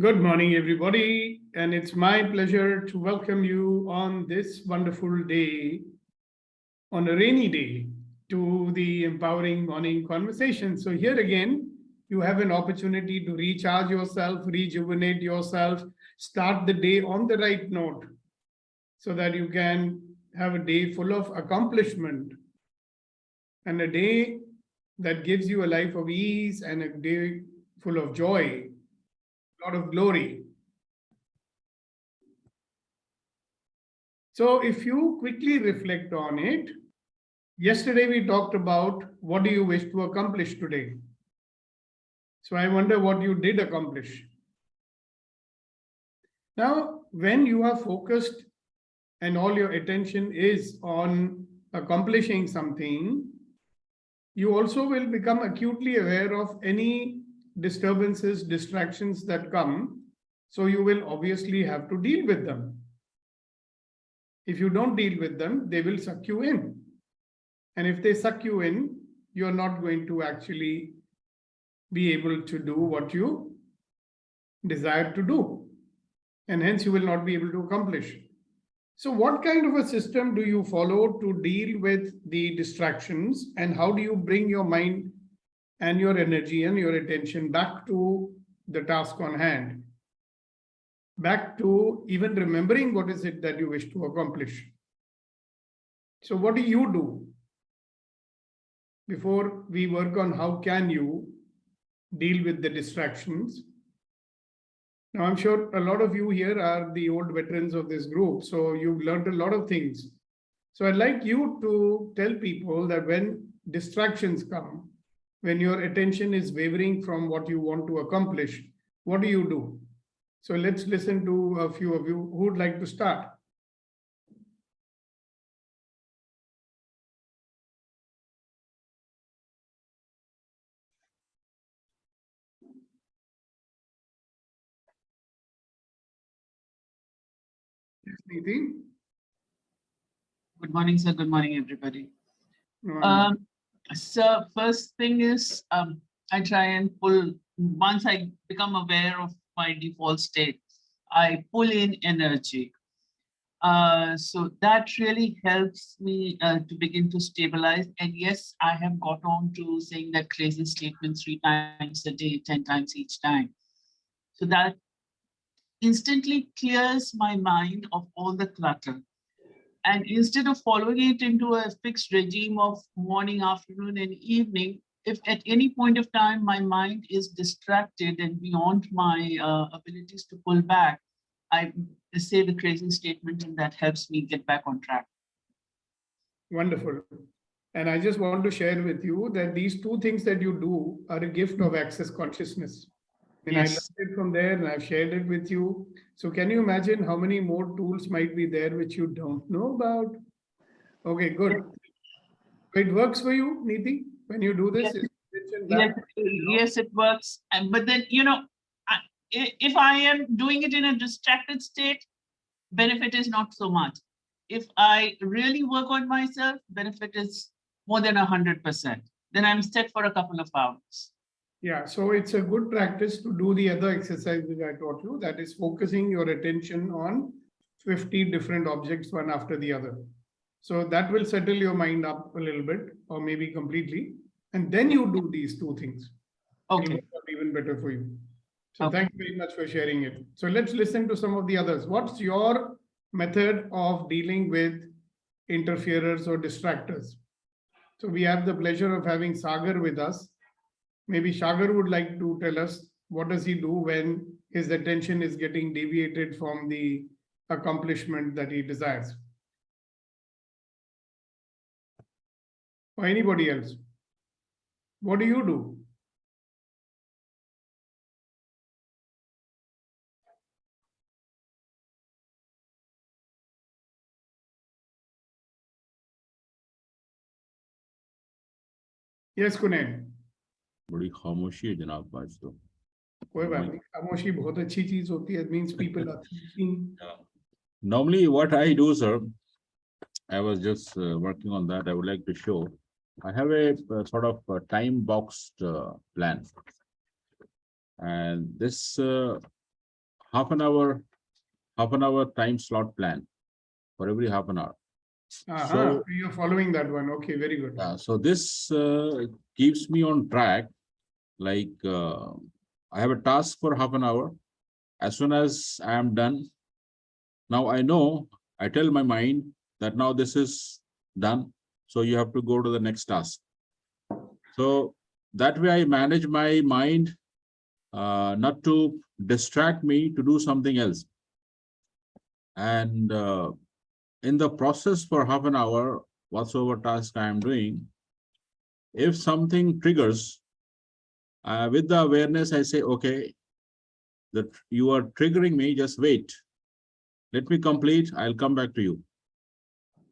Good morning, everybody, and it's my pleasure to welcome you on this wonderful day, on a rainy day, to the empowering morning conversation. So, here again, you have an opportunity to recharge yourself, rejuvenate yourself, start the day on the right note so that you can have a day full of accomplishment and a day that gives you a life of ease and a day full of joy, a lot of glory. So, if you quickly reflect on it, yesterday we talked about what do you wish to accomplish today. So, I wonder what you did accomplish. Now, when you are focused and all your attention is on accomplishing something, you also will become acutely aware of any disturbances, distractions that come. So, you will obviously have to deal with them. If you don't deal with them, they will suck you in. And if they suck you in, you're not going to actually be able to do what you desire to do. And hence, you will not be able to accomplish. So, what kind of a system do you follow to deal with the distractions? And how do you bring your mind and your energy and your attention back to the task on hand? Back to even remembering what is it that you wish to accomplish. So, what do you do before we work on how can you deal with the distractions? Now, I'm sure a lot of you here are the old veterans of this group, so you've learned a lot of things. So I'd like you to tell people that when distractions come, when your attention is wavering from what you want to accomplish, what do you do? So let's listen to a few of you who would like to start. Nidhi? Good morning, sir. Good morning, everybody. No, So first thing is I try and pull, once I become aware of my default state, I pull in energy. So that really helps me to begin to stabilize. And yes, I have got on to saying that crazy statement 3 times a day, 10 times each time. So that instantly clears my mind of all the clutter. And instead of following it into a fixed regime of morning, afternoon, and evening, if at any point of time my mind is distracted and beyond my abilities to pull back, I say the crazy statement and that helps me get back on track. Wonderful. And I just want to share with you that these two things that you do are a gift of access consciousness. And I learned Yes. it from there and I've shared it with you. So can you imagine how many more tools might be there which you don't know about? Okay, good. It works for you, Neeti, when you do this? Yes, Is attention yes, back? yes, it works. But then, if I am doing it in a distracted state, benefit is not so much. If I really work on myself, benefit is more than 100%. Then I'm set for a couple of hours. Yeah, so it's a good practice to do the other exercise which I taught you, that is focusing your attention on 50 different objects one after the other. So that will settle your mind up a little bit or maybe completely. And then you do these two things. It will Okay. work out even better for you. So Okay. thank you very much for sharing it. So let's listen to some of the others. What's your method of dealing with interferers or distractors? So we have the pleasure of having Sagar with us. Maybe Sagar would like to tell us what does he do when his attention is getting deviated from the accomplishment that he desires. Or anybody else. What do you do? Yes, Kunal. बड़ी खामोशी है जनाब आज तो कोई बात नहीं, खामोशी बहुत अच्छी चीज होती है. It means people are thinking. Normally what I do, sir, I was just working on that. I would like to show. I have a sort of time boxed plan, and this half an hour time slot plan for every half an hour. So you're following that one. Okay, very good. So this keeps me on track. Like I have a task for half an hour. As soon as I am done, now I know, I tell my mind that now this is done. So you have to go to the next task. So that way I manage my mind not to distract me to do something else. And in the process for half an hour, whatsoever task I am doing, if something triggers, with the awareness, I say, okay, that you are triggering me, just wait. Let me complete, I'll come back to you.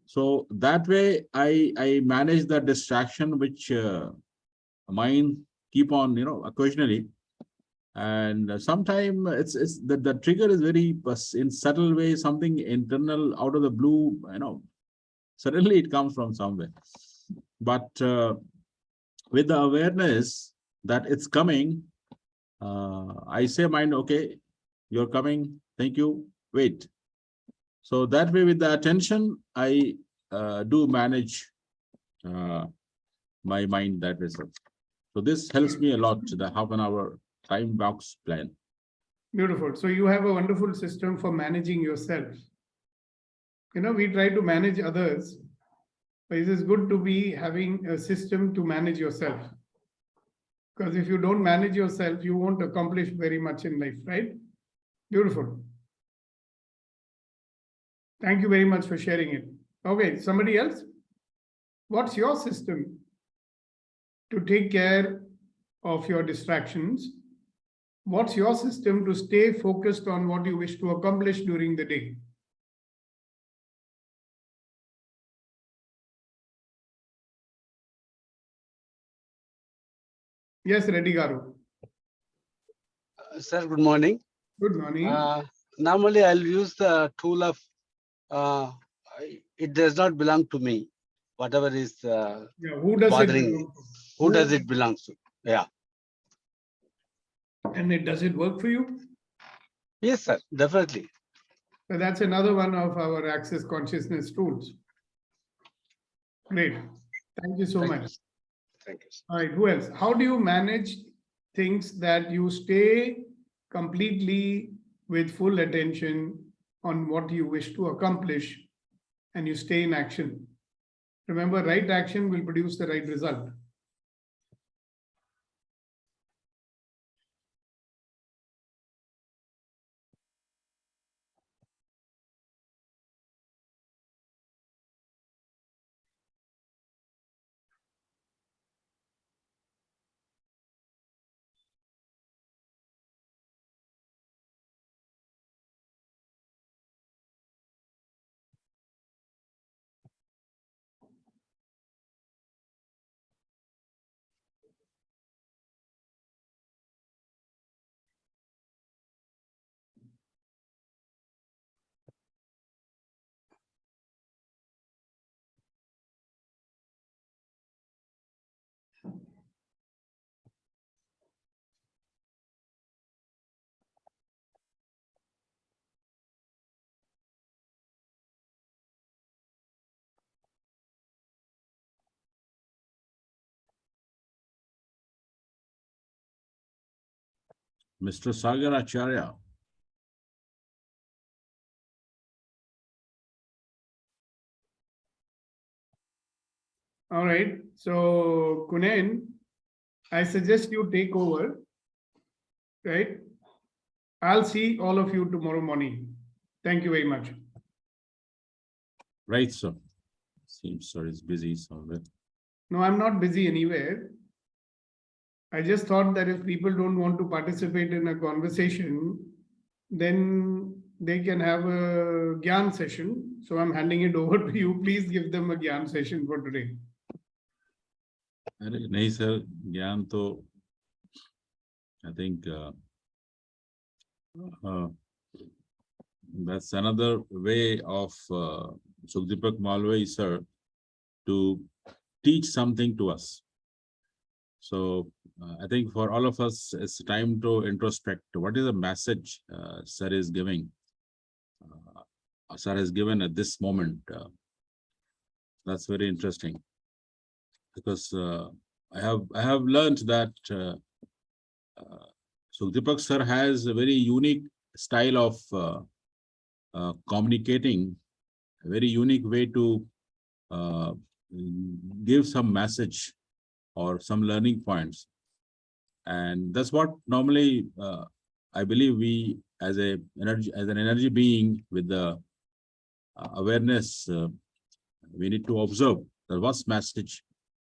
So that way I manage the distraction which mind keep on, occasionally. And sometimes it's the trigger is very in subtle way, something internal out of the blue, suddenly it comes from somewhere. But with the awareness that it's coming, I say mind, okay, you're coming, thank you, wait. So that way with the attention, I do manage my mind that way. So this helps me a lot, the half an hour time box plan. Beautiful. So you have a wonderful system for managing yourself. We try to manage others, but it is good to be having a system to manage yourself. Because if you don't manage yourself, you won't accomplish very much in life, right? Beautiful. Thank you very much for sharing it. Okay, somebody else? What's your system to take care of your distractions? What's your system to stay focused on what you wish to accomplish during the day? Yes, Reddy Garu. Sir, good morning. Good morning. Normally, I'll use the tool of, it does not belong to me. Whatever is who does bothering it me. Who does it belong to? Yeah. And does it work for you? Yes, sir, definitely. So that's another one of our access consciousness tools. Great. Thank you so much. Thank you. Sir. All right, who else? How do you manage things that you stay completely with full attention on what you wish to accomplish and you stay in action? Remember, right action will produce the right result. Mr. Sagar Acharya. All right. So, Kunen, I suggest you take over, right? I'll see all of you tomorrow morning. Thank you very much. Right, sir. Seems sir is busy somewhere. No, I'm not busy anywhere. I just thought that if people don't want to participate in a conversation, then they can have a Gyan session. So I'm handing it over to you. Please give them a Gyan session for today. नहीं sir, ज्ञान तो I think that's another way of Sukhdeepak Malviya sir to teach something to us. So I think for all of us, it's time to introspect. What is the message Sir is giving? Sir has given at this moment. That's very interesting because I have learned that so Deepak Sir has a very unique style of communicating, a very unique way to uh, give some message or some learning points. And that's what normally I believe we as an energy being with the awareness, we need to observe the what's message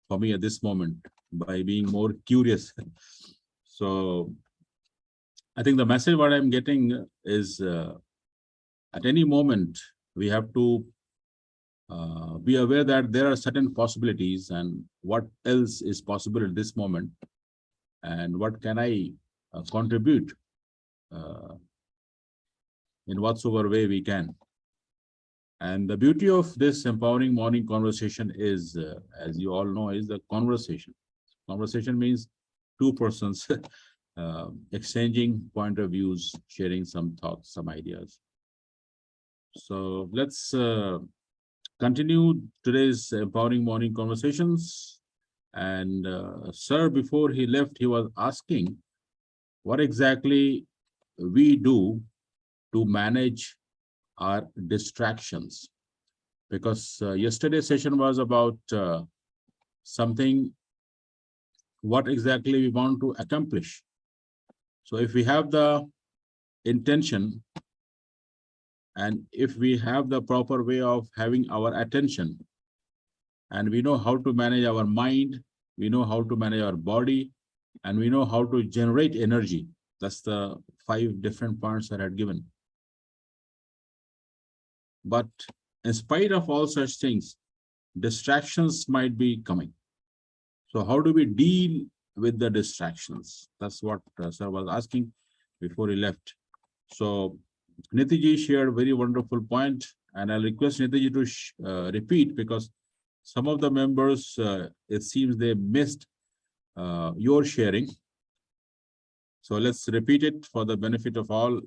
for me at this moment by being more curious. So I think the message what I'm getting is at any moment we have to be aware that there are certain possibilities and what else is possible at this moment and what can I contribute in whatsoever way we can. And the beauty of this empowering morning conversation is, as you all know, is the conversation. Conversation means two persons exchanging point of views, sharing some thoughts, some ideas. So let's continue today's empowering morning conversations. And Sir, before he left, he was asking what exactly we do to manage our distractions. Because yesterday's session was about something, what exactly we want to accomplish. So if we have the intention and if we have the proper way of having our attention and we know how to manage our mind, we know how to manage our body, and we know how to generate energy. That's the 5 different points that I had given. But in spite of all such things, distractions might be coming. So how do we deal with the distractions? That's what Sir was asking before he left. So Nitiji shared a very wonderful point, and I'll request Nitiji to repeat because some of the members, it seems they missed your sharing. So let's repeat it for the benefit of all,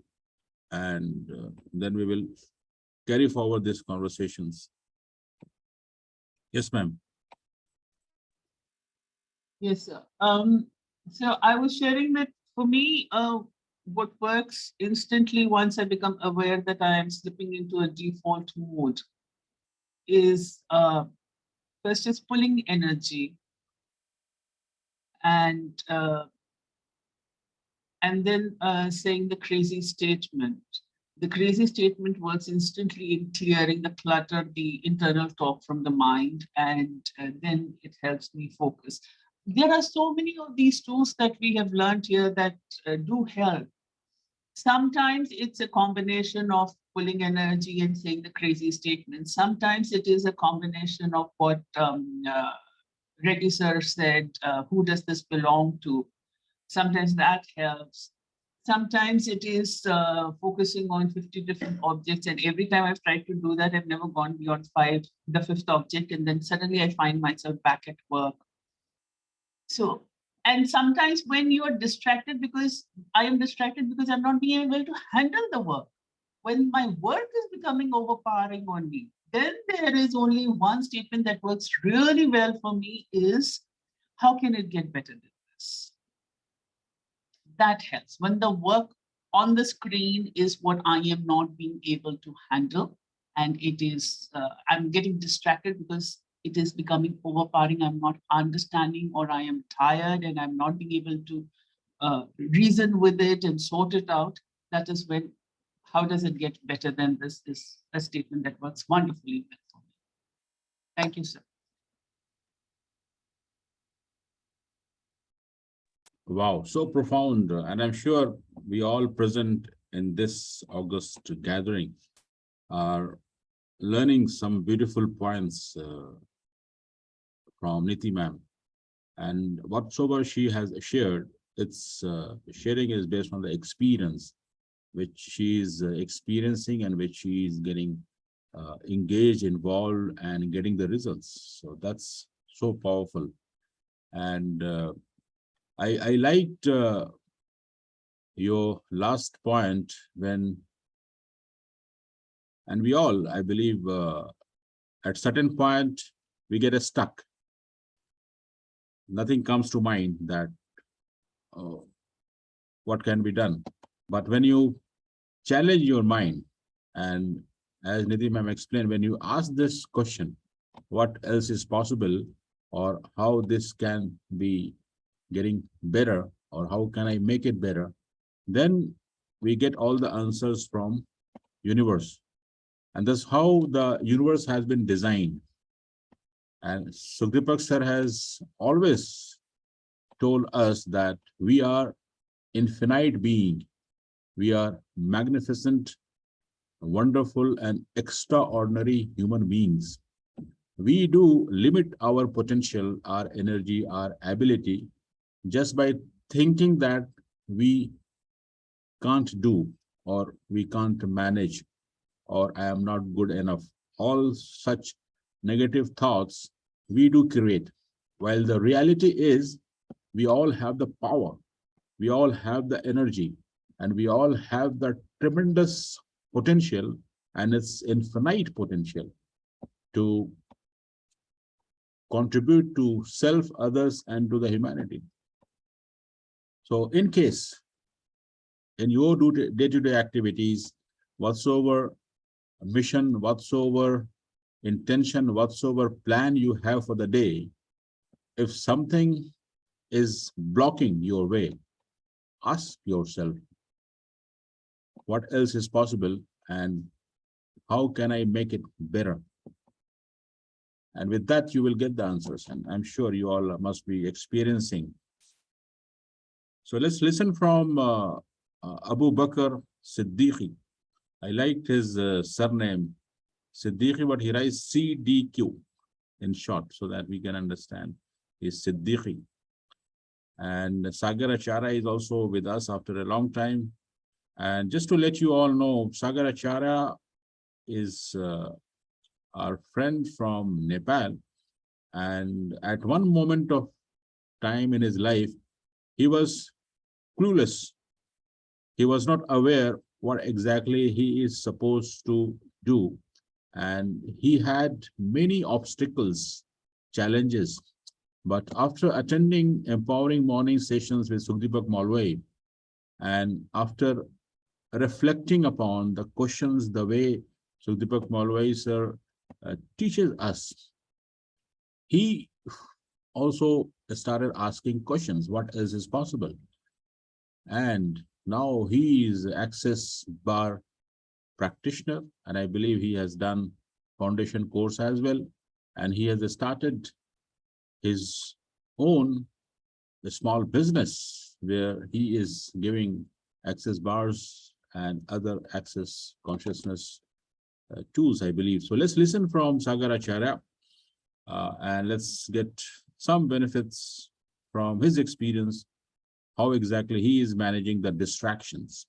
and then we will carry forward these conversations. Yes, ma'am. Yes, sir. So I was sharing that for me, what works instantly once I become aware that I am slipping into a default mode is first is pulling energy and then saying the crazy statement. The crazy statement works instantly in clearing the clutter, the internal talk from the mind, and then it helps me focus. There are so many of these tools that we have learned here that do help. Sometimes it's a combination of pulling energy and saying the crazy statement. Sometimes it is a combination of what Reddy sir said, who does this belong to? Sometimes that helps. Sometimes it is focusing on 50 different objects. And every time I've tried to do that, I've never gone beyond the 5th object. And then suddenly I find myself back at work. So, and sometimes when you are distracted, because I am distracted because I'm not being able to handle the work. When my work is becoming overpowering on me, then there is only one statement that works really well for me is, how can it get better than this? That helps. When the work on the screen is what I am not being able to handle, and it is, I'm getting distracted because it is becoming overpowering, I'm not understanding, or I am tired and I'm not being able to reason with it and sort it out. That is when, how does it get better than this is a statement that works wonderfully well for me. Thank you, sir. Wow, so profound. And I'm sure we all present in this August gathering are learning some beautiful points from Niti ma'am. And whatsoever she has shared, it's sharing is based on the experience which she is experiencing and which she is getting engaged, involved, and getting the results. So that's so powerful. And I liked your last point when, and we all, I believe, at certain point, we get stuck. Nothing comes to mind that what can be done. But when you challenge your mind, and as Nidhi ma'am explained, when you ask this question, what else is possible, or how this can be getting better, or how can I make it better, then we get all the answers from universe. And that's how the universe has been designed. And Sukhdeepak sir has always told us that we are infinite being. We are magnificent, wonderful, and extraordinary human beings. We do limit our potential, our energy, our ability just by thinking that we can't do, or we can't manage, or I am not good enough. All such negative thoughts we do create. While the reality is, we all have the power, we all have the energy, and we all have the tremendous potential, and its infinite potential to contribute to self, others, and to the humanity. So, in case in your day-to-day activities, whatsoever mission, whatsoever intention, whatsoever plan you have for the day, if something is blocking your way, ask yourself, what else is possible, and how can I make it better? And with that, you will get the answers. And I'm sure you all must be experiencing. So let's listen from Abu Bakr Siddiqui. I liked his surname, Siddiqui, but he writes CDQ in short, so that we can understand. He's Siddiqui. And Sagar Acharya is also with us after a long time. And just to let you all know, Sagar Acharya is our friend from Nepal. And at one moment of time in his life, he was clueless. He was not aware what exactly he is supposed to do. And he had many obstacles, challenges. But after attending empowering morning sessions with Sukhdeepak Malwai, and after reflecting upon the questions, the way Sukhdeepak Malwai sir teaches us, he also started asking questions, what else is possible? And now he is Access Bar practitioner, and I believe he has done foundation course as well. And he has started his own small business where he is giving access bars and other access consciousness tools, I believe. So let's listen from Sagar Acharya and let's get some benefits from his experience, how exactly he is managing the distractions.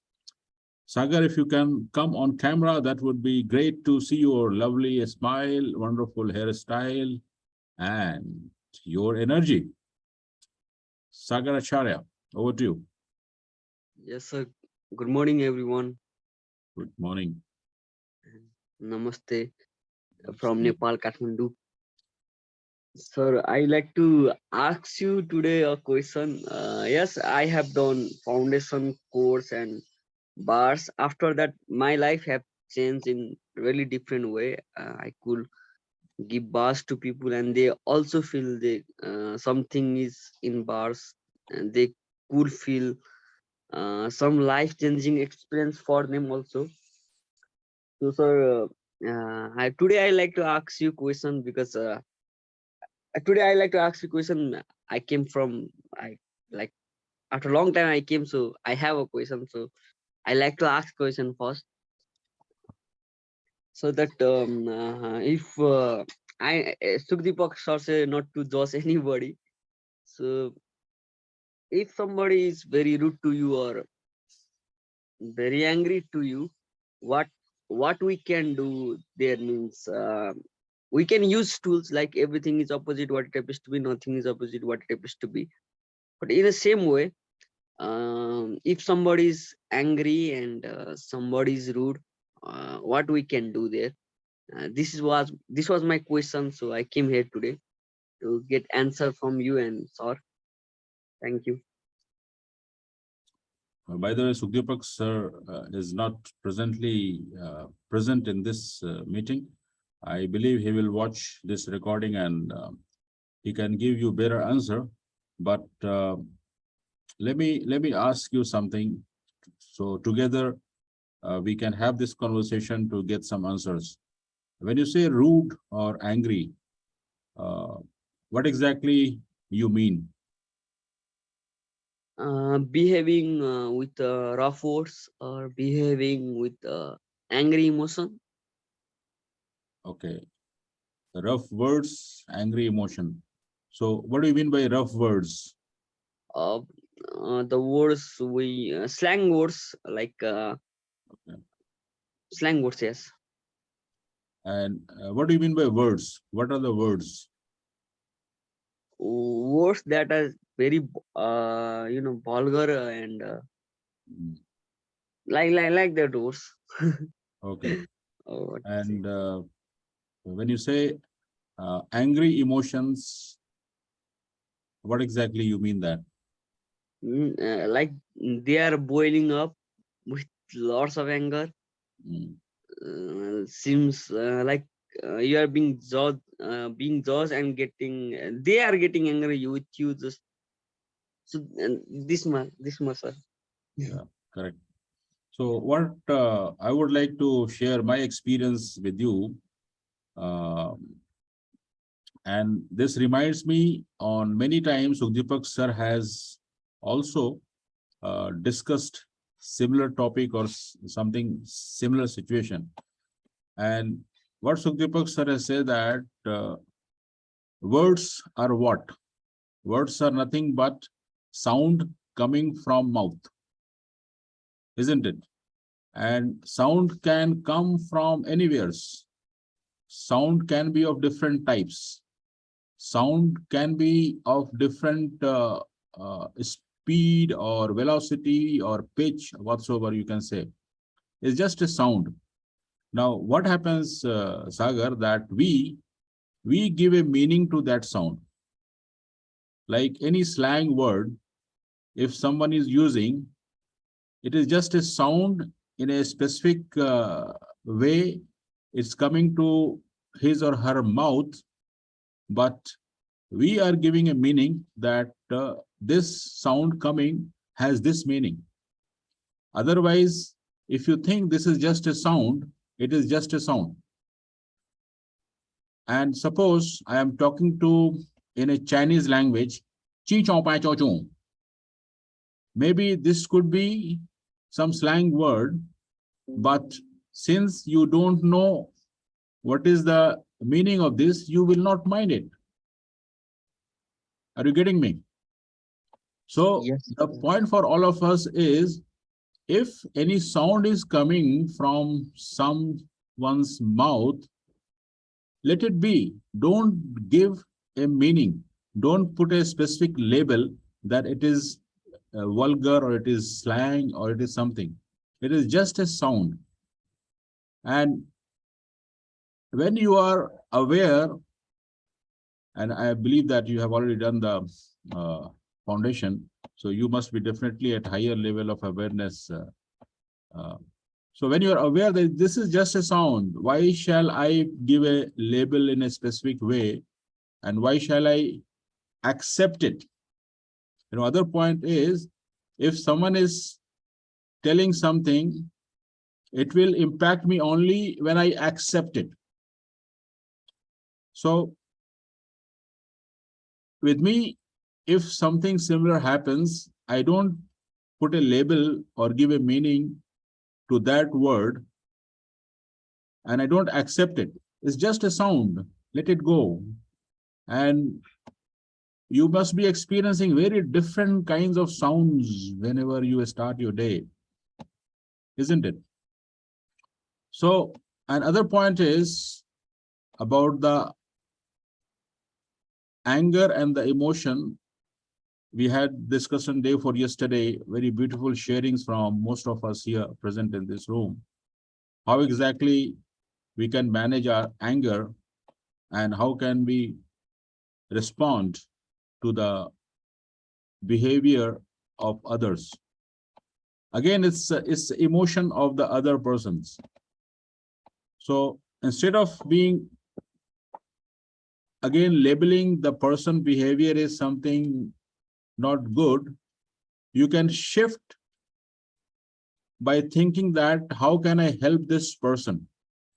Sagar, if you can come on camera, that would be great to see your lovely smile, wonderful hairstyle, and your energy. Sagar Acharya, over to you. Yes, sir. Good morning, everyone. Good morning. Namaste from Nepal, Kathmandu. Sir, I like to ask you today a question. Yes, I have done foundation course and bars. After that, my life have changed in really different way. I could give bars to people, and they also feel they something is in bars, and they could feel some life changing experience for them also. So, sir, today I like to ask you question because today I like to ask you question. I came from I like after a long time I came, so I have a question. So I like to ask question first. So that if Sukhdeepak sir say not to judge anybody. So if somebody is very rude to you or very angry to you, what we can do there means we can use tools like everything is opposite what it happens to be, nothing is opposite what it happens to be. But in the same way, if somebody is angry and somebody is rude, what we can do there? This was my question, so I came here today to get answer from you and sir. Thank you. By the way, Sukhdeepak sir is not presently present in this meeting. I believe he will watch this recording and he can give you better answer. But let me ask you something. So together we can have this conversation to get some answers. When you say rude or angry, what exactly you mean? Behaving with rough words or behaving with angry emotion. Okay, rough words, angry emotion. So what do you mean by rough words? uh, the words we slang words like Okay. slang words, yes. And what do you mean by words? What are the words? Words that are very vulgar and Mm, like that words. okay. What to say? And when you say angry emotions, what exactly you mean that? Like they are boiling up with lots of anger. Mm, Seems like you are being judged and they are getting angry with you. Just so this much, sir. yeah, correct. So what I would like to share my experience with you, and this reminds me on many times Sukhdeepak sir has also discussed similar topic or something similar situation. And what Sukhdeepak sir has said that words are what? Words are nothing but sound coming from mouth, isn't it? And sound can come from anywhere. Sound can be of different types. Sound can be of different speed or velocity or pitch, whatsoever you can say. It's just a sound. Now, what happens, Sagar, that we give a meaning to that sound. Like any slang word, if someone is using, it is just a sound in a specific way. It's coming to his or her mouth, but we are giving a meaning that this sound coming has this meaning. Otherwise, if you think this is just a sound, it is just a sound. And suppose I am talking to in a Chinese language, chi chong pai chong chung. Maybe this could be some slang word, but since you don't know what is the meaning of this, you will not mind it. Are you getting me? So Yes. the point for all of us is, if any sound is coming from someone's mouth, let it be. Don't give a meaning. Don't put a specific label that it is vulgar or it is slang or it is something. It is just a sound. And when you are aware, and I believe that you have already done the foundation, so you must be definitely at higher level of awareness. So when you are aware that this is just a sound, why shall I give a label in a specific way? And why shall I accept it? You know, other point is, if someone is telling something, it will impact me only when I accept it. So with me, if something similar happens, I don't put a label or give a meaning to that word, and I don't accept it. It's just a sound. Let it go. And you must be experiencing very different kinds of sounds whenever you start your day, isn't it? So another point is about the anger and the emotion. we had discussion day for yesterday, very beautiful sharings from most of us here present in this room. How exactly we can manage our anger and how can we respond to the behavior of others. Again, it's emotion of the other persons. So instead of being again labeling the person behavior is something not good, you can shift by thinking that how can I help this person?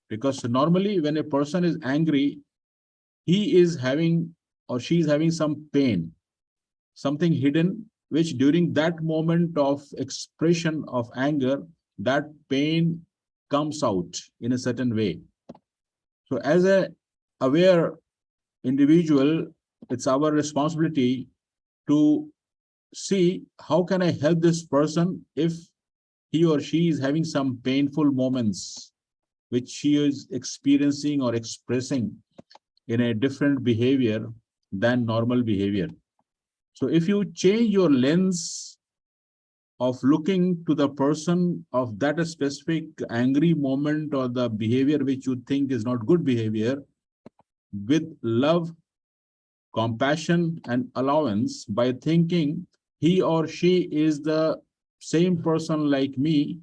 Because normally when a person is angry, he is having or she is having some pain, something hidden, which during that moment of expression of anger, that pain comes out in a certain way. So as a aware individual, it's our responsibility to see how can I help this person if he or she is having some painful moments which she is experiencing or expressing in a different behavior than normal behavior. So if you change your lens of looking to the person of that specific angry moment or the behavior which you think is not good behavior with love, compassion, and allowance by thinking he or she is the same person like me,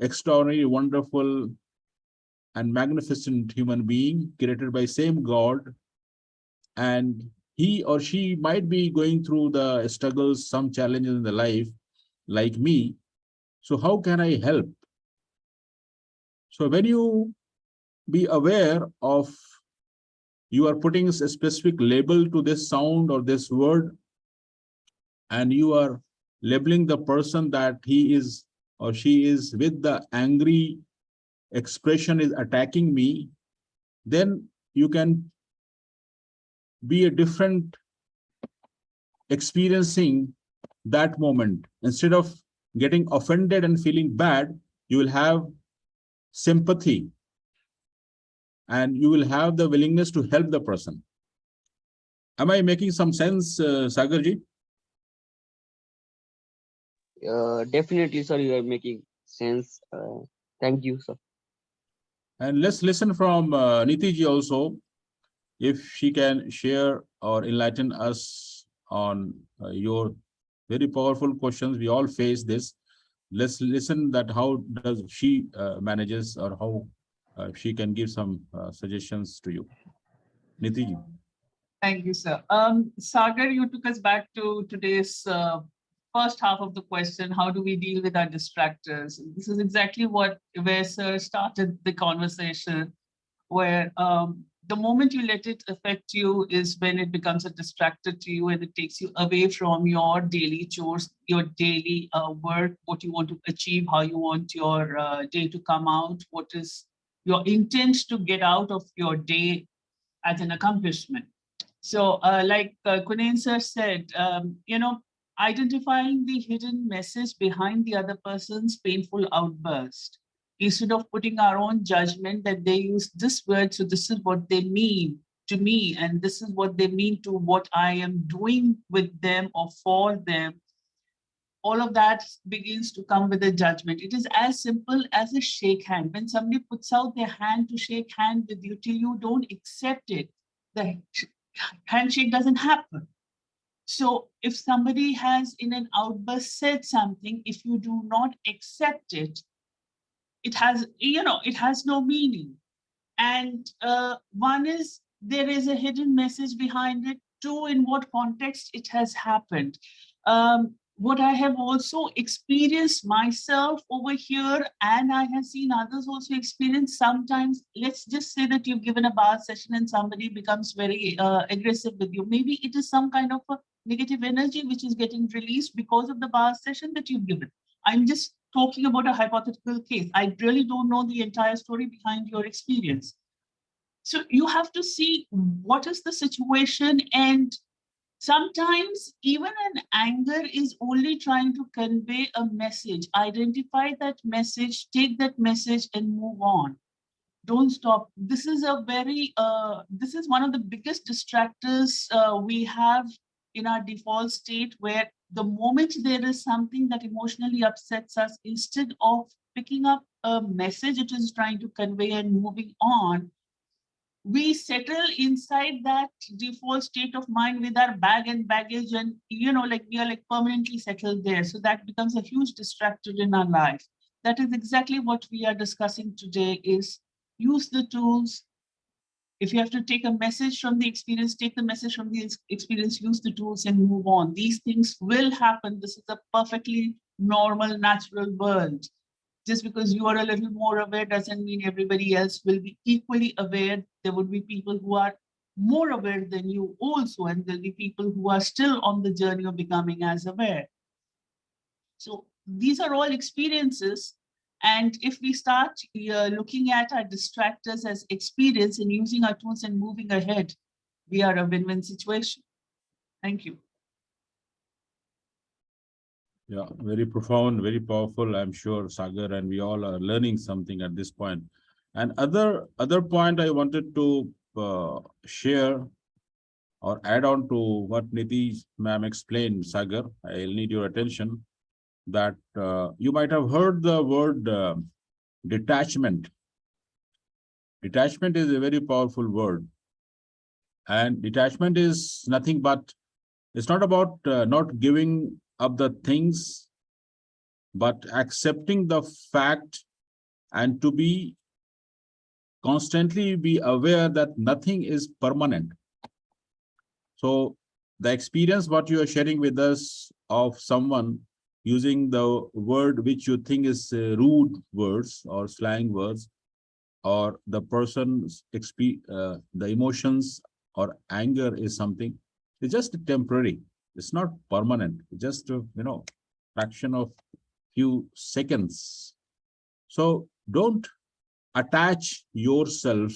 extraordinary, wonderful, and magnificent human being created by same God, and he or she might be going through the struggles, some challenges in the life like me. So how can I help? So when you be aware of you are putting a specific label to this sound or this word, and you are labeling the person that he is or she is with the angry expression is attacking me, then you can be a different experiencing that moment. Instead of getting offended and feeling bad, you will have sympathy and you will have the willingness to help the person. Am I making some sense, Sagarji? Definitely, sir, you are making sense. Thank you, sir. And let's listen from Nitiji also, if she can share or enlighten us on your very powerful questions. We all face this. Let's listen that how does she manages or how she can give some suggestions to you. Nitiji. Thank you, sir. Sagar, you took us back to today's first half of the question, how do we deal with our distractors? This is exactly where Sir started the conversation, where the moment you let it affect you is when it becomes a distractor to you and it takes you away from your daily chores, your daily work, what you want to achieve, how you want your day to come out, what is your intent to get out of your day as an accomplishment. So like Kunen sir said, identifying the hidden message behind the other person's painful outburst, instead of putting our own judgment that they use this word, so this is what they mean to me, and this is what they mean to what I am doing with them or for them. All of that begins to come with a judgment. It is as simple as a shake hand. When somebody puts out their hand to shake hand with you, till you don't accept it, the handshake doesn't happen. So if somebody has in an outburst said something, if you do not accept it, it has no meaning. And one is there is a hidden message behind it. Two, in what context it has happened. What I have also experienced myself over here, and I have seen others also experience sometimes, let's just say that you've given a bar session and somebody becomes very aggressive with you. Maybe it is some kind of a negative energy which is getting released because of the bar session that you've given. I'm just talking about a hypothetical case. I really don't know the entire story behind your experience. So you have to see what is the situation, and sometimes even an anger is only trying to convey a message. Identify that message, take that message and move on. Don't stop. This is one of the biggest distractors we have in our default state where the moment there is something that emotionally upsets us, instead of picking up a message it is trying to convey and moving on, we settle inside that default state of mind with our bag and baggage, and like we are like permanently settled there. So that becomes a huge distractor in our life. That is exactly what we are discussing today, is use the tools. If you have to take a message from the experience, take the message from the experience, use the tools and move on. These things will happen. This is a perfectly normal, natural world. Just because you are a little more aware doesn't mean everybody else will be equally aware. There would be people who are more aware than you also, and there'll be people who are still on the journey of becoming as aware. So these are all experiences. And if we start looking at our distractors as experience and using our tools and moving ahead, we are a win-win situation. Thank you. Yeah, very profound, very powerful. I'm sure Sagar and we all are learning something at this point. And other point I wanted to share or add on to what Niti ma'am explained, Sagar, I'll need your attention that you might have heard the word detachment. Detachment is a very powerful word. And detachment is nothing but, it's not about not giving up the things, but accepting the fact and to be constantly be aware that nothing is permanent. So the experience what you are sharing with us of someone using the word which you think is rude words or slang words, or the person's the emotions or anger is something, it's just temporary. It's not permanent. It's just fraction of few seconds. So don't attach yourself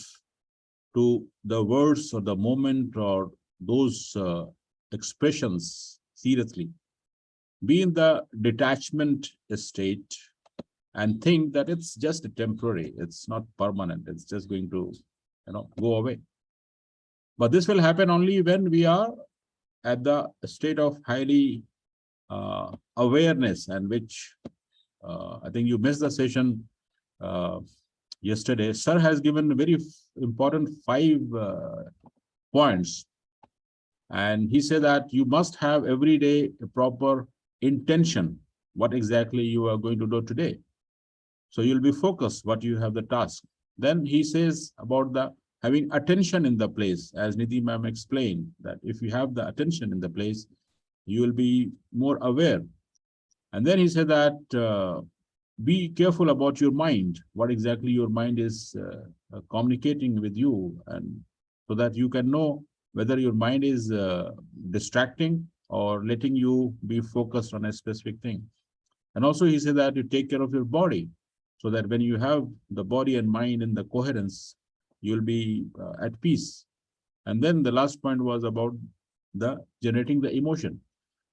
to the words or the moment or those expressions seriously. Be in the detachment state and think that it's just temporary. It's not permanent. It's just going to, go away. But this will happen only when we are at the state of highly awareness, and which I think you missed the session yesterday. Sir has given very important 5 points. And he said that you must have every day a proper intention, what exactly you are going to do today. So you'll be focused what you have the task. Then he says about the having attention in the place, as Nidhi ma'am explained, that if you have the attention in the place, you will be more aware. And then he said that be careful about your mind, what exactly your mind is communicating with you, and so that you can know whether your mind is distracting or letting you be focused on a specific thing. And also he said that you take care of your body, so that when you have the body and mind in the coherence, you'll be at peace. And then the last point was about the generating the emotion.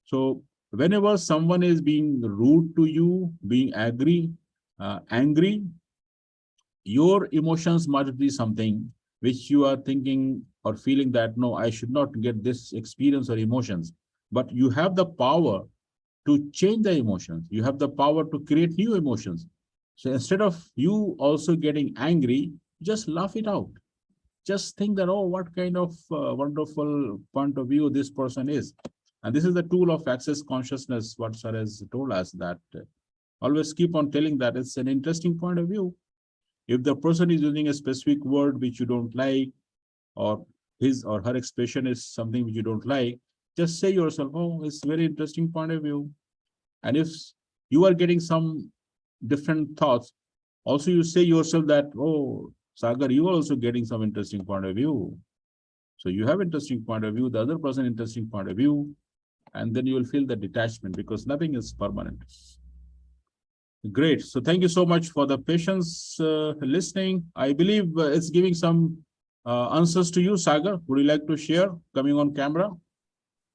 So whenever someone is being rude to you, being angry, your emotions must be something which you are thinking or feeling that, no, I should not get this experience or emotions. But you have the power to change the emotions. You have the power to create new emotions. So instead of you also getting angry, just laugh it out. Just think that, oh, what kind of wonderful point of view this person is. And this is the tool of access consciousness, what Sir has told us, that always keep on telling that it's an interesting point of view. If the person is using a specific word which you don't like, or his or her expression is something which you don't like, just say yourself, oh, it's a very interesting point of view. And if you are getting some different thoughts, also you say yourself that, oh, Sagar, you are also getting some interesting point of view. So you have interesting point of view, the other person interesting point of view, and then you will feel the detachment, because nothing is permanent. Great. So thank you so much for the patience listening. I believe it's giving some answers to you, Sagar. Would you like to share coming on camera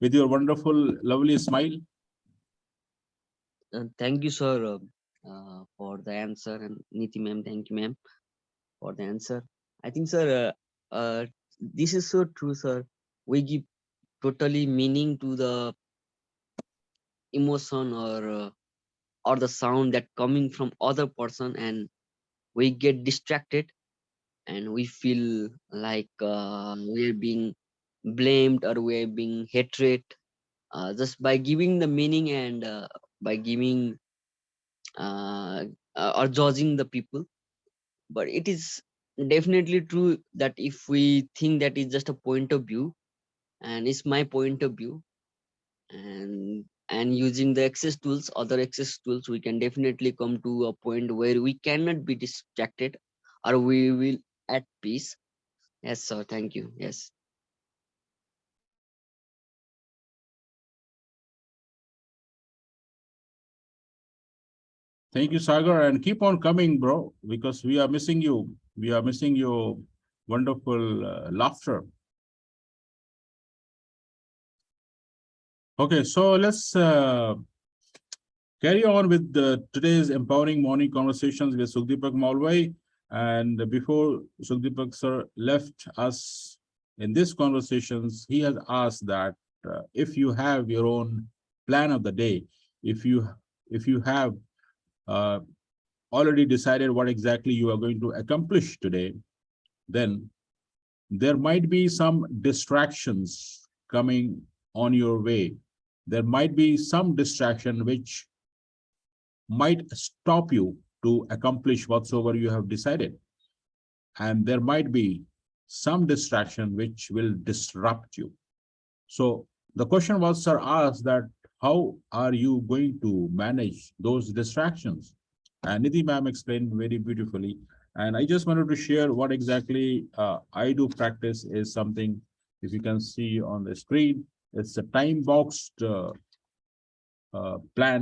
with your wonderful, lovely smile? Thank you, sir, for the answer, and Niti ma'am, thank you, ma'am, for the answer. I think, sir, this is so true, sir. We give totally meaning to the emotion or the sound that coming from other person, and we get distracted and we feel like we are being blamed or we are being hatred just by giving the meaning and by giving uh, or judging the people. But it is definitely true that if we think that is just a point of view and it's my point of view, and using the access tools, other access tools, we can definitely come to a point where we cannot be distracted or we will at peace. Yes, sir. Thank you. Yes. Thank you, Sagar, and keep on coming, bro, because we are missing you. We are missing your wonderful laughter. Okay, so let's carry on with today's empowering morning conversations with Sukhdeepak Malwai. And before Sukhdeepak sir left us in these conversations, he has asked that if you have your own plan of the day, if you have uh, already decided what exactly you are going to accomplish today, then there might be some distractions coming on your way. There might be some distraction which might stop you to accomplish whatsoever you have decided. And there might be some distraction which will disrupt you. So the question was, sir, asked that how are you going to manage those distractions? And Nidhi ma'am explained very beautifully. And I just wanted to share what exactly I do practice is something, if you can see on the screen, it's a time boxed plan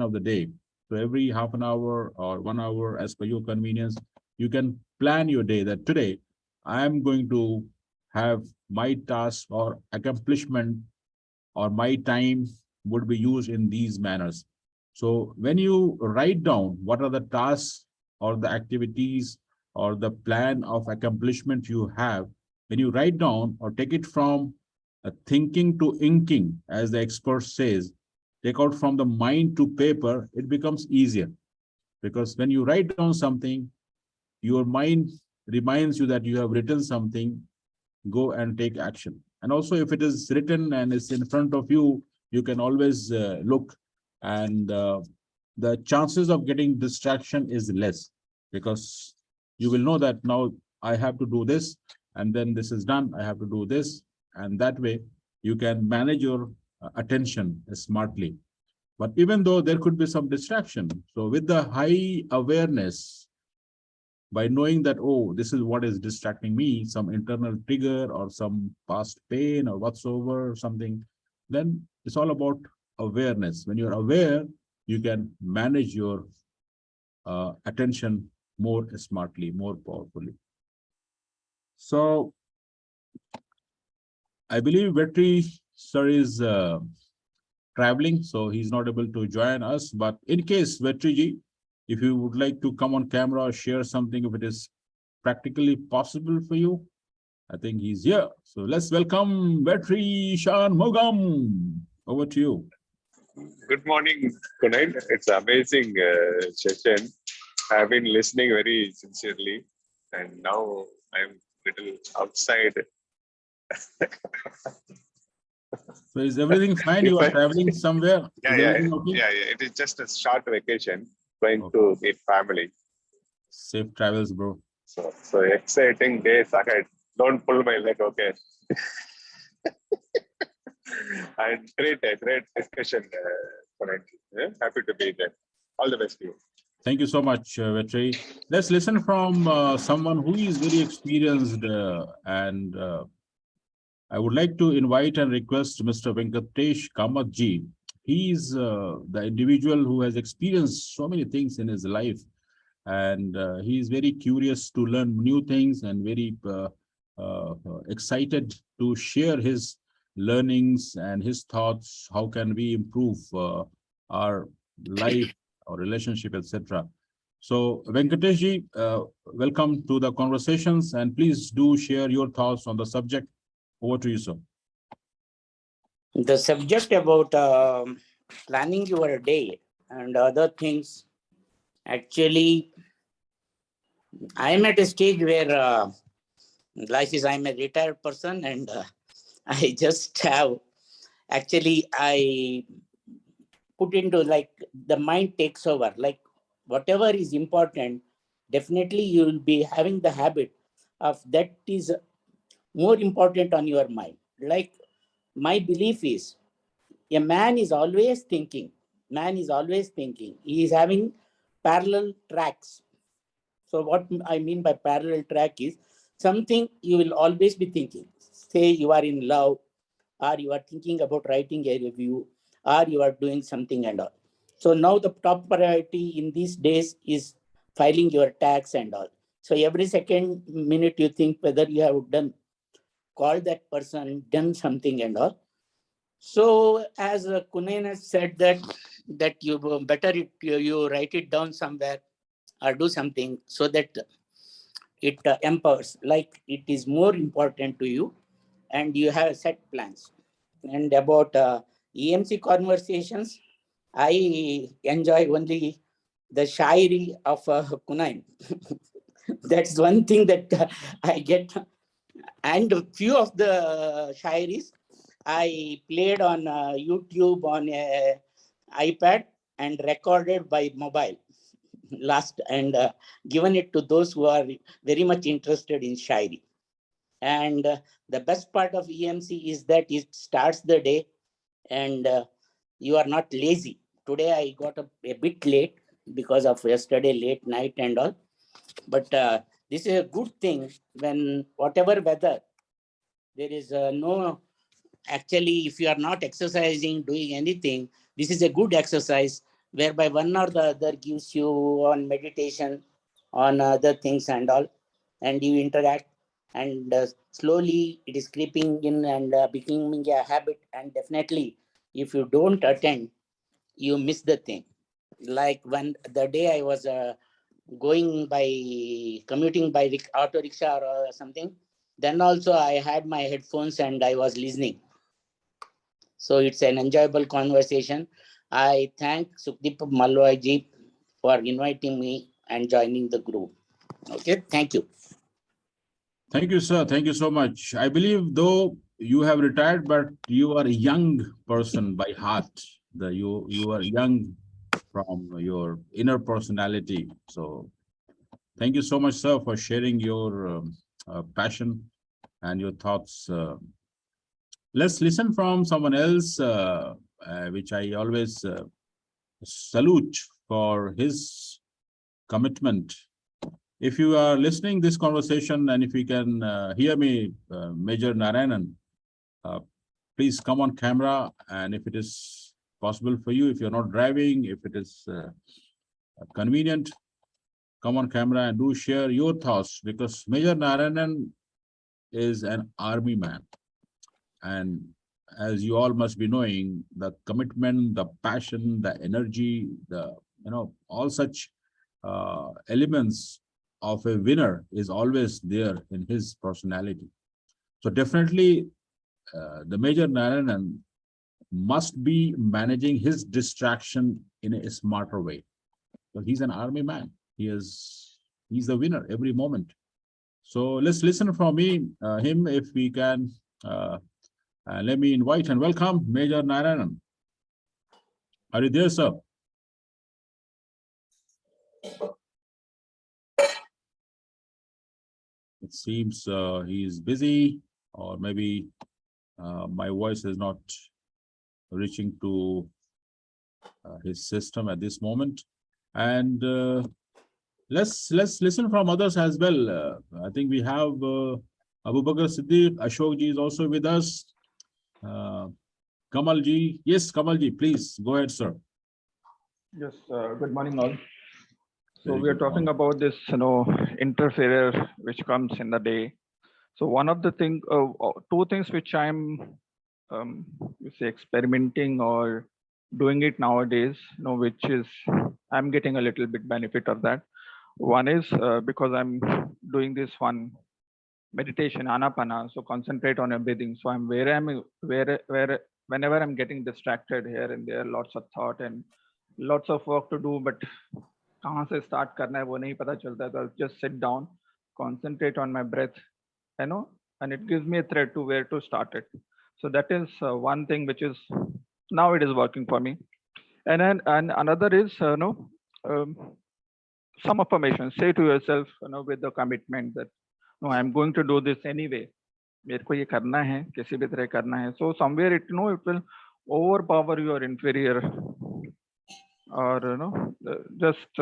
of the day. So every half an hour or 1 hour, as per your convenience, you can plan your day that today I am going to have my task or accomplishment or my time would be used in these manners. So when you write down what are the tasks or the activities or the plan of accomplishment you have, when you write down or take it from thinking to inking, as the expert says, take out from the mind to paper, it becomes easier. Because when you write down something, your mind reminds you that you have written something, go and take action. And also, if it is written and it's in front of you, you can always look, and the chances of getting distraction is less, because you will know that now I have to do this, and then this is done, I have to do this, and that way you can manage your attention smartly. But even though there could be some distraction, so with the high awareness, by knowing that, oh, this is what is distracting me, some internal trigger or some past pain or whatsoever, something, then it's all about awareness. When you're aware, you can manage your attention more smartly, more powerfully. So I believe Vetri sir is traveling, so he's not able to join us. But in case, Vetriji, if you would like to come on camera or share something, if it is practically possible for you, I think he's here. So let's welcome Vetri Shanmugam. Over to you. Good morning, Kunal. It's an amazing session. I've been listening very sincerely, and now I'm little outside. So is everything fine? You are traveling somewhere? Yeah, Is yeah, everything okay? yeah. It is just a short vacation, going Okay. to meet family. Safe travels, bro. So exciting days ahead. Don't pull my leg, okay? And great discussion, Kunal. Yeah, happy to be there. All the best to you. Thank you so much, Vetri. Let's listen from someone who is very experienced and I would like to invite and request Mr. Venkatesh Kamatji. He is the individual who has experienced so many things in his life, and he is very curious to learn new things and very excited to share his learnings and his thoughts. How can we improve our life, our relationship, etc. So, Venkateshji, welcome to the conversations, and please do share your thoughts on the subject. Over to you, sir. The subject about planning your day and other things, actually, I'm at a stage where I'm a retired person, and I just have, actually, I put into like the mind takes over, like whatever is important, definitely you will be having the habit of that is more important on your mind. Like my belief is a man is always thinking. Man is always thinking. He is having parallel tracks. So what I mean by parallel track is something you will always be thinking. Say you are in love, or you are thinking about writing a review, or you are doing something and all. So now the top priority in these days is filing your tax and all. So every second minute you think whether you have done, called that person, done something and all. So as Kunain has said that you better you write it down somewhere or do something so that it empowers, like it is more important to you and you have set plans. And about EMC conversations, I enjoy only the shairi of Kunain. That's one thing that I get. And a few of the shairis I played on YouTube on a iPad and recorded by mobile last, and given it to those who are very much interested in shairi. And the best part of EMC is that it starts the day, and you are not lazy. Today I got a bit late because of yesterday late night and all. But this is a good thing when whatever weather, there is no, actually, if you are not exercising, doing anything, this is a good exercise whereby one or the other gives you on meditation, on other things and all, and you interact, and slowly it is creeping in and becoming a habit. And definitely, if you don't attend, you miss the thing. Like when the day I was going by commuting by auto rickshaw or something, then also I had my headphones and I was listening. So it's an enjoyable conversation. I thank Sukdeep Malwai for inviting me and joining the group. Okay, thank you. Thank you, sir. Thank you so much. I believe though you have retired, but you are a young person by heart. You are young from your inner personality. So thank you so much, sir, for sharing your passion and your thoughts. Let's listen from someone else, which I always salute for his commitment. If you are listening this conversation and if you can hear me, Major Narayanan, please come on camera. And if it is possible for you, if you're not driving, if it is convenient, come on camera and do share your thoughts, because Major Narayanan is an army man. And as you all must be knowing, the commitment, the passion, the energy, all such elements of a winner is always there in his personality. So definitely the Major Narayanan must be managing his distraction in a smarter way. So he's an army man. He's the winner every moment. So let's listen from him if we can. Let me invite and welcome Major Narayanan. Are you there, sir? It seems he is busy, or maybe my voice is not reaching to his system at this moment. And let's listen from others as well. I think we have Abu Bakr Siddiq. Ashok ji is also with us. Kamal ji, yes, Kamal ji, please go ahead, sir. Yes, good morning all. So Very we are good talking morning. about this, interferer which comes in the day. So one of the two things which I'm, experimenting or doing it nowadays, which is I'm getting a little bit benefit of that. One is because I'm doing this one meditation, anapana, so concentrate on your breathing. So I'm where whenever I'm getting distracted here and there, lots of thought and lots of work to do, but कहाँ से start करना है वो नहीं पता चलता, तो I'll just sit down, concentrate on my breath, and it gives me a thread to where to start it. So that is one thing which is now it is working for me. And then another is some affirmation. Say to yourself, with the commitment that no, I'm going to do this anyway. मेरे को ये करना है, किसी भी तरह करना है. So somewhere it will overpower your inferior, or just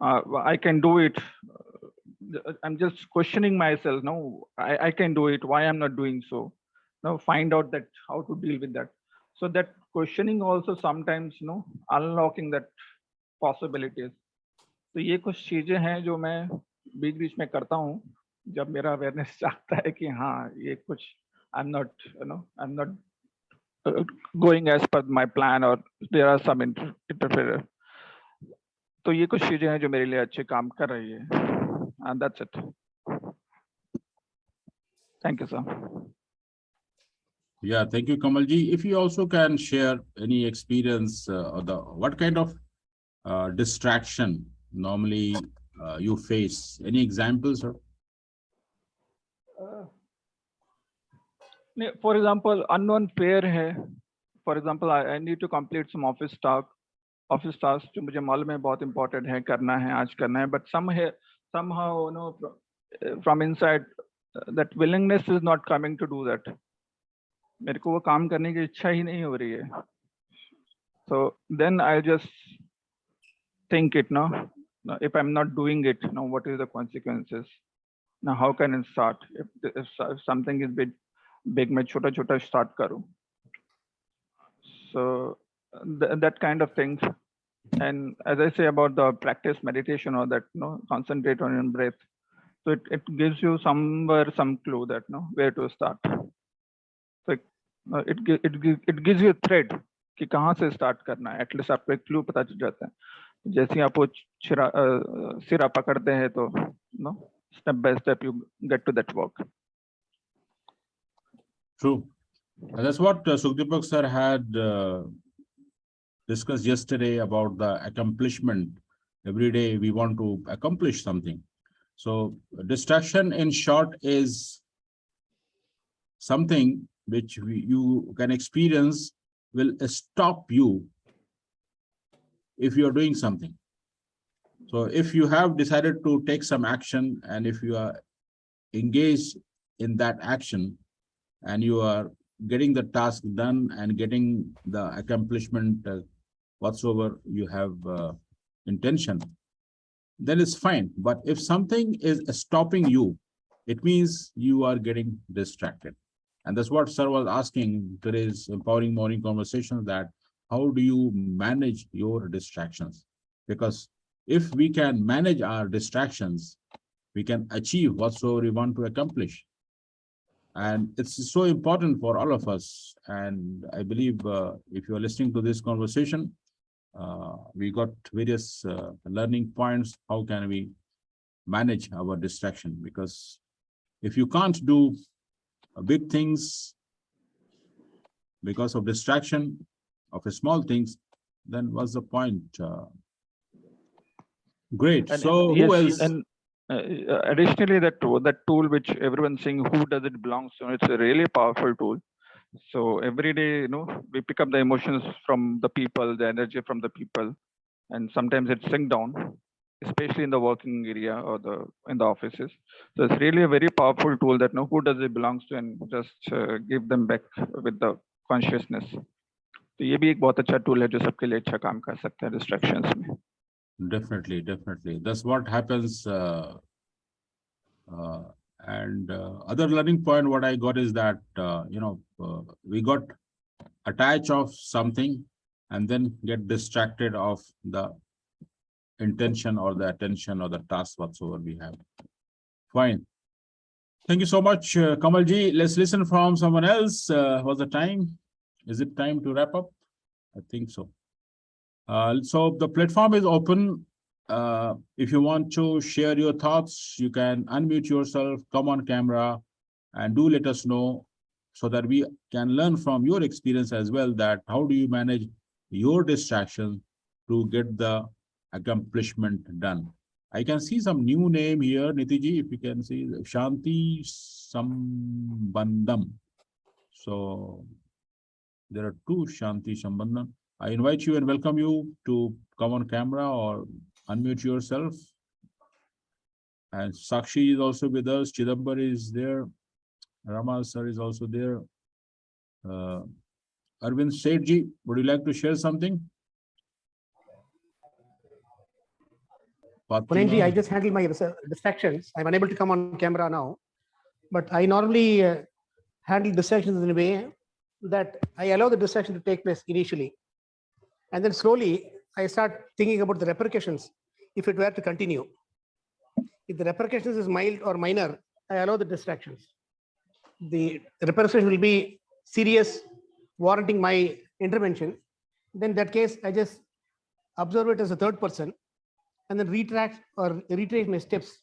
I can do it. I'm just questioning myself. No, I can do it. Why I'm not doing so? Now find out that how to deal with that. So that questioning also sometimes, unlocking that possibilities. तो ये कुछ चीजें हैं जो मैं बीच बीच में करता हूँ जब मेरा अवेयरनेस चाहता है कि हाँ ये कुछ I'm not going as per my plan or there are some interference. तो ये कुछ चीजें हैं जो मेरे लिए अच्छे काम कर रही है. And that's it. Thank you, sir. Yeah, thank you, Kamalji. If you also can share any experience or what kind of distraction normally you face. Any examples, sir? For example, unknown pair hai. For example, I need to complete some office tasks जो मुझे मालूम है बहुत important है, करना है, आज करना है, but somehow from inside that willingness is not coming to do that. मेरे को वो काम करने की इच्छा ही नहीं हो रही है. So then I just think it, if I'm not doing it, what is the consequences? Now how can it start? If something is big, मैं छोटा start करूँ. So that kind of things. And as I say about the practice meditation or that, concentrate on your breath. So it gives you some clue that where to start. So it gives you a thread कि कहाँ से start करना है. At least आपको एक clue पता चल जाता है. जैसे आप वो सिरा पकड़ते हैं तो step by step you get to that work. True. And that's what Sukhdeepak sir had discussed yesterday about the accomplishment. Every day we want to accomplish something. So distraction in short is something which you can experience will stop you if you are doing something. So if you have decided to take some action and if you are engaged in that action and you are getting the task done and getting the accomplishment whatsoever you have intention, then it's fine. But if something is stopping you, it means you are getting distracted. And that's what sir was asking today's empowering morning conversation, that how do you manage your distractions? Because if we can manage our distractions, we can achieve whatsoever we want to accomplish. And it's so important for all of us. And I believe if you are listening to this conversation, we got various learning points. How can we manage our distraction? Because if you can't do big things because of distraction of small things, then what's the point? Great. And so yes, who else? And additionally, that tool which everyone's saying, who does it belongs to? It's a really powerful tool. So every day, we pick up the emotions from the people, the energy from the people, and sometimes it's sink down, especially in the working area or in the offices. So it's really a very powerful tool that who does it belongs to, and just give them back with the consciousness. तो ये भी एक बहुत अच्छा tool है जो सबके लिए अच्छा काम कर सकता है distractions में. Definitely. That's what happens. And other learning point, what I got is that, we got attached of something and then get distracted of the intention or the attention or the task whatsoever we have. Fine. Thank you so much, Kamalji. Let's listen from someone else. What's the time? Is it time to wrap up? I think so. So the platform is open. If you want to share your thoughts, you can unmute yourself, come on camera, and do let us know so that we can learn from your experience as well, that how do you manage your distraction to get the accomplishment done. I can see some new name here, Nitiji, if you can see, Shanti Sambandam. So there are two Shanti Sambandam. I invite you and welcome you to come on camera or unmute yourself. And Sakshi is also with us. Chidambar is there. Rama sir is also there. Arvind Sethji, would you like to share something? Kunenji, I just handle my distractions. I'm unable to come on camera now, but I normally handle distractions in a way that I allow the distraction to take place initially. And then slowly I start thinking about the repercussions if it were to continue. If the repercussions is mild or minor, I allow the distractions. The repercussions will be serious, warranting my intervention. Then in that case, I just observe it as a third person and then retrace my steps.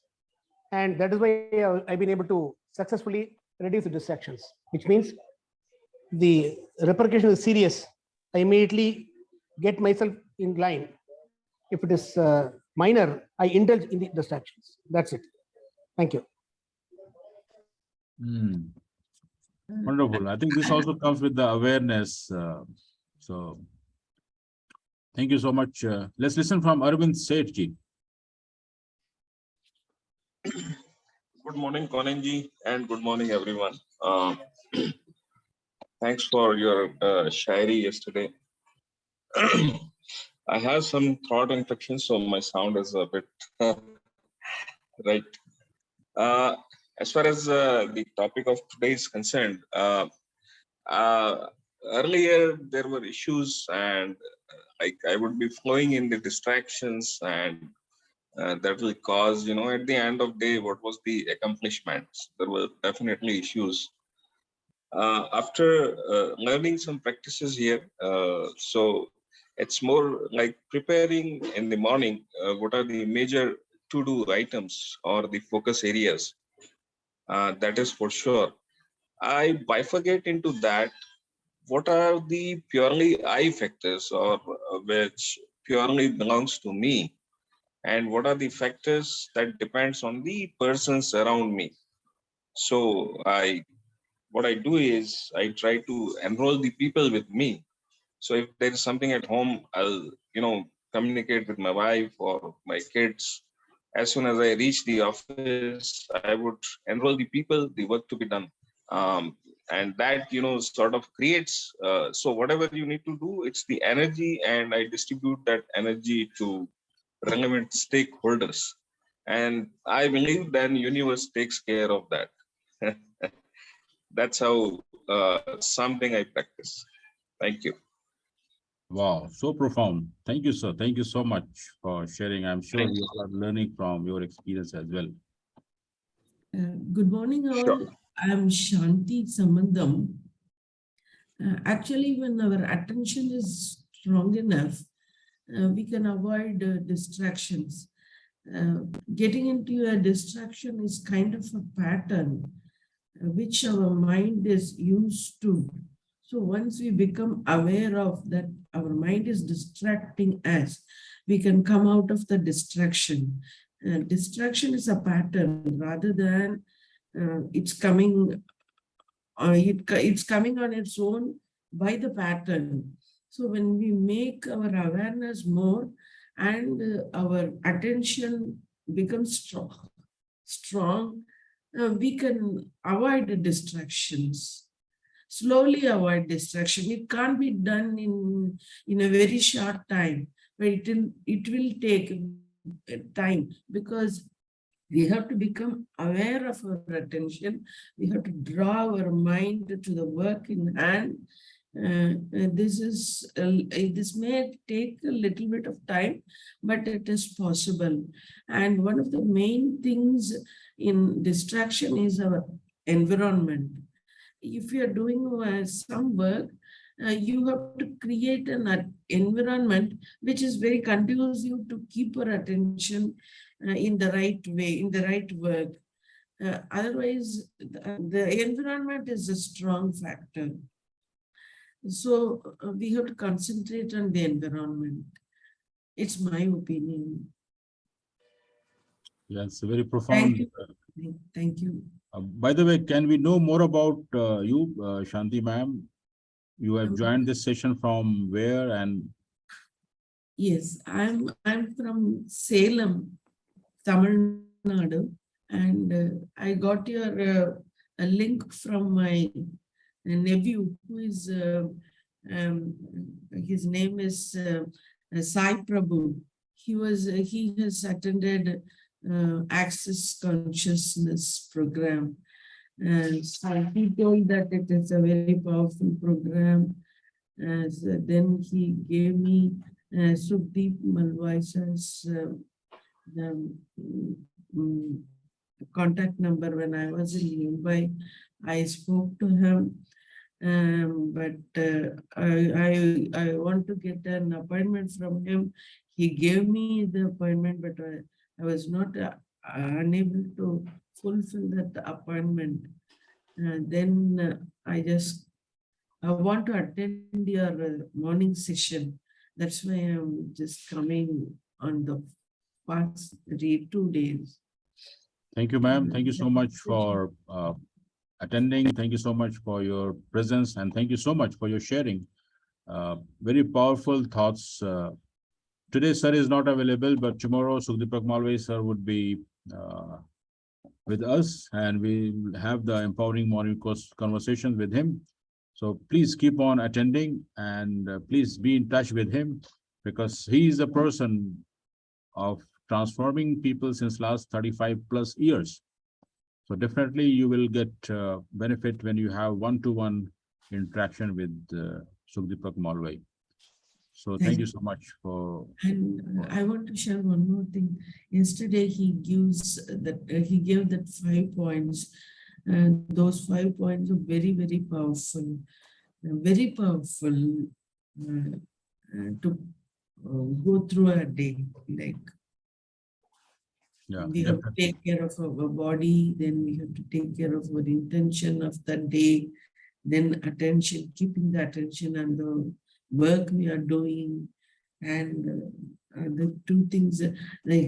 And that is why I've been able to successfully reduce the distractions, which means the repercussion is serious. I immediately get myself in line. If it is minor, I indulge in the distractions. That's it. Thank you. Wonderful. I think this also comes with the awareness. So thank you so much. Let's listen from Arvind Sethji. Good morning, Konenji, and good morning, everyone. Thanks for your shairi yesterday. I have some throat infection, so my sound is a bit right. As far as the topic of today is concerned, earlier there were issues, and I would be flowing in the distractions, and that will cause, at the end of the day, what was the accomplishments? There were definitely issues. After learning some practices here, so it's more like preparing in the morning. What are the major to-do items or the focus areas? That is for sure. I bifurcate into that. What are the purely I factors, or which purely belongs to me? And what are the factors that depends on the persons around me? So what I do is I try to enroll the people with me. So if there is something at home, I'll, communicate with my wife or my kids. As soon as I reach the office, I would enroll the people, the work to be done. And that, sort of creates, so whatever you need to do, it's the energy, and I distribute that energy to relevant stakeholders. And I believe then universe takes care of that. That's how something I practice. Thank you. Wow, so profound. Thank you, sir. Thank you so much for sharing. I'm sure you are learning from your experience as well. Good morning, all. Sure. I'm Shanti Samandam. Actually, when our attention is strong enough, we can avoid distractions. Getting into a distraction is kind of a pattern which our mind is used to. So once we become aware of that our mind is distracting us, we can come out of the distraction. Distraction is a pattern rather than it's coming on its own by the pattern. So when we make our awareness more and our attention becomes strong, we can avoid the distractions. Slowly avoid distraction. It can't be done in a very short time, but it will take time, because we have to become aware of our attention. We have to draw our mind to the work in hand. This may take a little bit of time, but it is possible. And one of the main things in distraction is our environment. If you are doing some work, you have to create an environment which is very conducive to keep our attention in the right way, in the right work. Otherwise, the environment is a strong factor. So we have to concentrate on the environment. It's my opinion. Yes, very Thank profound. you. Thank you. By the way, can we know more about you, Shanti ma'am? You have joined this session from where? And Yes, I'm from Salem, Tamil Nadu, and I got your a link from my nephew, who is his name is Sai Prabhu. He has attended Access Consciousness program, and so he told that it is a very powerful program. So then he gave me Sukhdeep Malvaisa's contact number. When I was in Mumbai, I spoke to him, but I want to get an appointment from him. He gave me the appointment, but I was not unable to fulfill that appointment. Then I want to attend your morning session. That's why I'm just coming on the past 2 days. thank you, ma'am. Thank you so much for attending. Thank you so much for your presence, and thank you so much for your sharing. Very powerful thoughts. Today, sir is not available, but tomorrow, Sukhdeepak Malviya sir would be with us, and we will have the empowering morning course conversation with him. So please keep on attending, and please be in touch with him, because he is a person of transforming people since last 35 plus years. So definitely you will get benefit when you have one-to-one interaction with Sukhdeepak Malviya. So thank you so much for. And I want to share one more thing. Yesterday he he gave that 5 points, and those 5 points are very, very powerful, to go through a day. Like, Yeah, we have to take care of our body, then we have to take care of our intention of the day, then attention, keeping the attention on the work we are doing, and the two things, like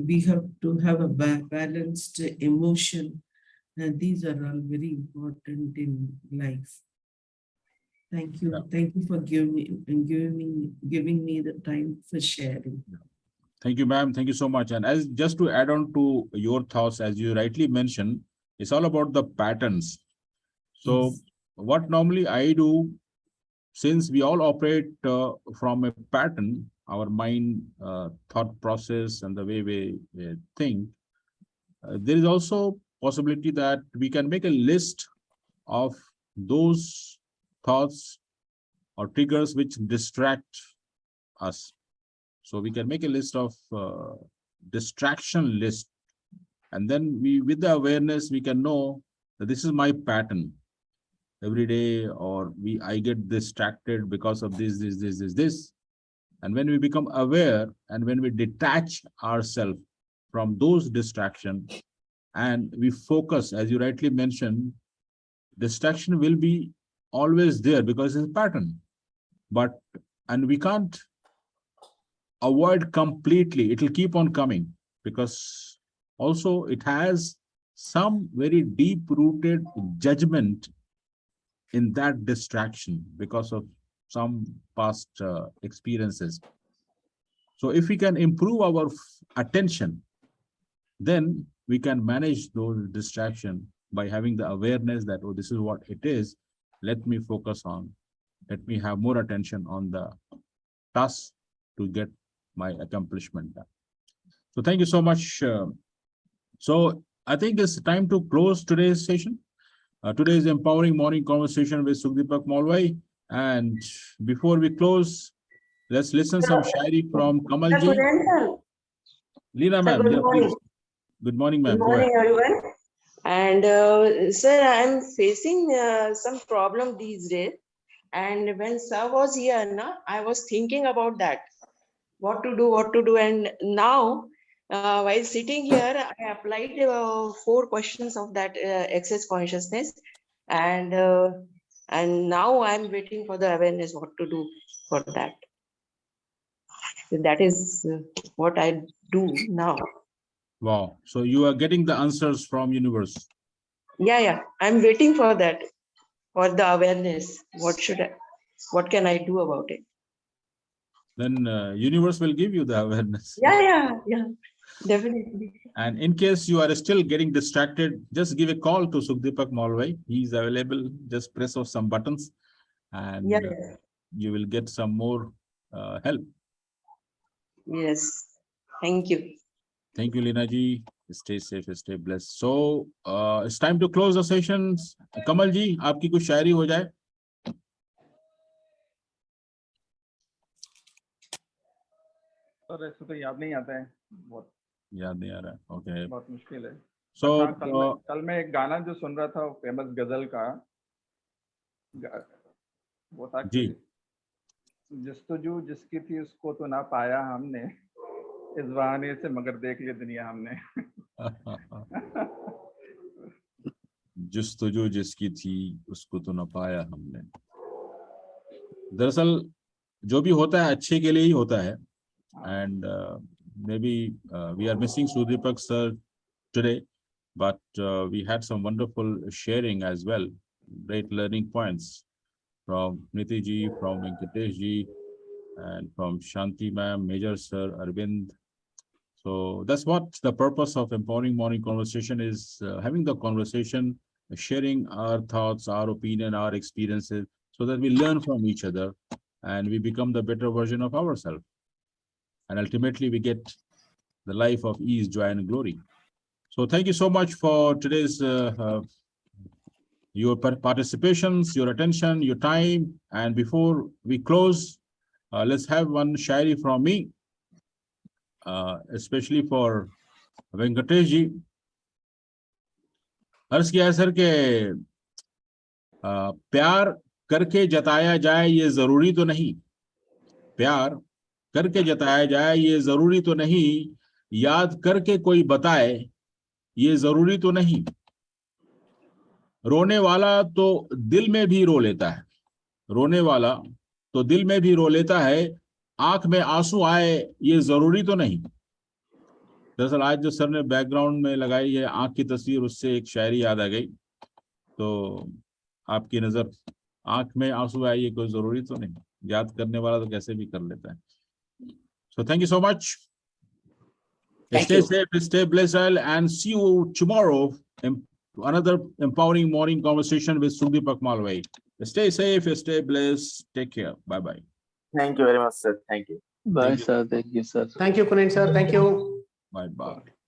we have to have a balanced emotion. These are all very important in life. Thank you. Thank you for giving me the time for sharing. Thank you, ma'am. Thank you so much. And as just to add on to your thoughts, as you rightly mentioned, it's all about the patterns. So Yes. what normally I do, since we all operate from a pattern, our mind thought process and the way we think, there is also possibility that we can make a list of those thoughts or triggers which distract us. So we can make a list of distraction list, and then with the awareness, we can know that this is my pattern every day, or I get distracted because of this. And when we become aware, and when we detach ourselves from those distractions, and we focus, as you rightly mentioned, distraction will be always there because it's a pattern. And we can't avoid completely. It will keep on coming, because also it has some very deep rooted judgment in that distraction because of some past experiences. So if we can improve our attention, then we can manage those distractions by having the awareness that, oh, this is what it is. Let me focus on, let me have more attention on the task to get my accomplishment done. So thank you so much. So I think it's time to close today's session. Today's empowering morning conversation with Sukhdeepak Malviya. And before we close, let's listen some shairi from Kamalji. Leena ma'am, good yeah, morning. please. Good morning, ma'am. Good morning, everyone. And sir, I'm facing some problem these days. And when sir was here, I was thinking about that, what to do. And now while sitting here, I applied 4 questions of that access consciousness, and now I'm waiting for the awareness what to do for that. That is what I do now. Wow. So you are getting the answers from universe. Yeah, I'm waiting for that, for the awareness. What can I do about it? Then universe will give you the awareness. Yeah, definitely. And in case you are still getting distracted, just give a call to Sukhdeepak Malwai. He is available. Just press of some buttons and Yeah. you will get some more help. Yes. Thank you. Thank you, Leena ji. Stay safe, stay blessed. So it's time to close the sessions. Kamal ji, आपकी कुछ शायरी हो जाए. Sir ऐसे तो याद नहीं आता है, बहुत याद नहीं आ रहा है. Okay. बहुत मुश्किल है. So कल मैं एक गाना जो सुन रहा था फेमस गजल का, वो था कि जस्तजू जिसकी थी उसको तो ना पाया हमने, इस बहाने से मगर देख ली दुनिया हमने. जस्तजू जिसकी थी उसको तो ना पाया हमने. दरअसल जो भी होता है अच्छे के लिए ही होता है. And maybe we are missing Sukhdeepak sir today, but we had some wonderful sharing as well. Great learning points from Niti ji, from Venkatesh ji, and from Shanti ma'am, Major sir, Arvind. So that's what the purpose of Empowering Morning Conversation is, having the conversation, sharing our thoughts, our opinion, our experiences, so that we learn from each other and we become the better version of ourselves. And ultimately we get the life of ease, joy, and glory. So thank you so much for today's your participations, your attention, your time. And before we close, let's have one shairi from me, especially for Venkatesh ji. अर्ज किया है sir के प्यार करके जताया जाए ये जरूरी तो नहीं, प्यार करके जताया जाए ये जरूरी तो नहीं, याद करके कोई बताए ये जरूरी तो नहीं, रोने वाला तो दिल में भी रो लेता है, रोने वाला तो दिल में भी रो लेता है, आंख में आंसू आए ये जरूरी तो नहीं. दरअसल आज जो सर ने बैकग्राउंड में लगाई है आंख की तस्वीर, उससे एक शायरी याद आ गई. तो आपकी नजर, आंख में आंसू आए ये कोई जरूरी तो नहीं, याद करने वाला तो कैसे भी कर लेता है. So thank you so much. Stay safe, stay blessed, and see you tomorrow in another empowering morning conversation with Sukhdeepak Malwai. Stay safe, stay blessed. Take care. Bye-bye. Thank you very much, sir. Thank you. Bye, sir. Thank you, sir. Thank you, Kunal sir. Thank you. Bye-bye.